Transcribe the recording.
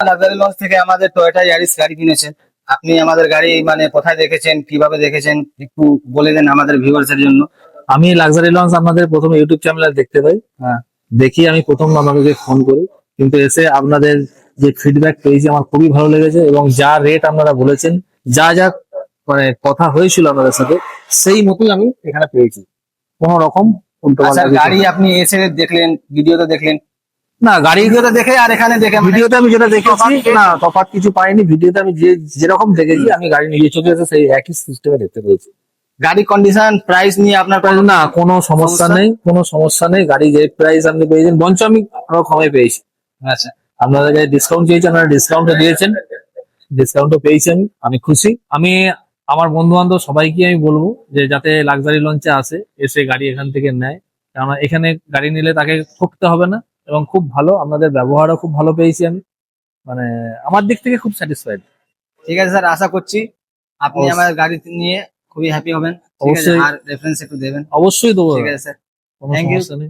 Luxury launch থেকে আমাদের Toyota Yaris গাড়ি কিনেছেন। আপনি আমাদের গাড়ি মানে কোথায় দেখেছেন, কিভাবে দেখেছেন, একটু বলে দেন আমাদের ভিউয়ার্স এর জন্য। আমি লাক্সারি লঞ্চ আপনাদের প্রথমে ইউটিউব চ্যানেলে দেখতে পাই। হ্যাঁ, দেখি আমি প্রথম আপনাকে ফোন করি, কিন্তু এসে আপনাদের যে ফিডব্যাক পেয়েছি আমার খুবই ভালো লেগেছে, এবং যা রেট আপনারা বলেছেন, যা যা মানে কথা হয়েছিল আপনাদের সাথে, সেই মতোই আমি এখানে পেয়েছি। কোনো রকম আচ্ছা, উল্টোপাল্টা কিছু গাড়ি হয়নি। আপনি এসে দেখলেন, ভিডিওতে দেখলেন, না, গাড়ি ভিডিওতে দেখে আর এখানে দেখে মানে ভিডিওতে আমি যেটা দেখেছি, তফাৎ কি? না তফাৎ কিছু পাইনি। ভিডিওতে আমি যেরকম দেখেছি, আমি গাড়ি নিজে চোখে এসে সেই একই সিস্টেমে দেখতে পেয়েছি। গাড়ি কন্ডিশন প্রাইস নিয়ে আপনার কোনো না, কোনো সমস্যা সমস্যা? নেই, কোনো সমস্যা নেই। গাড়ি যে প্রাইস আপনি পেয়েছেন, বঞ্চ আমি আরো কমে পেয়েছি। আচ্ছা, আপনাদের কাছে ডিসকাউন্ট চেয়েছি, আপনারা ডিসকাউন্টও দিয়েছেন, ডিসকাউন্টও পেয়েছেন, আমি খুশি। আমি আমার বন্ধু বান্ধব সবাইকে আমি বলবো যে যাতে লাক্সারি লঞ্চে আসে, এসে গাড়ি এখান থেকে নেয়। কেননা এখানে গাড়ি নিলে তাকে ঠকতে হবে না, এবং খুব ভালো, আপনাদের ব্যবহারও খুব ভালো পেয়েছি আমি। মানে আমার দিক থেকে খুব স্যাটিসফাইড। ঠিক আছে স্যার, আশা করছি আপনি অবশ্যই। আমার গাড়ি নিয়ে খুবই হ্যাপি হবেন। ঠিক আছে, অবশ্যই। আর রেফারেন্স একটু দেবেন। অবশ্যই দেবো ঠিক দাদা, আছে স্যার, কোনো থ্যাংক ইউ। সমস্যা নেই।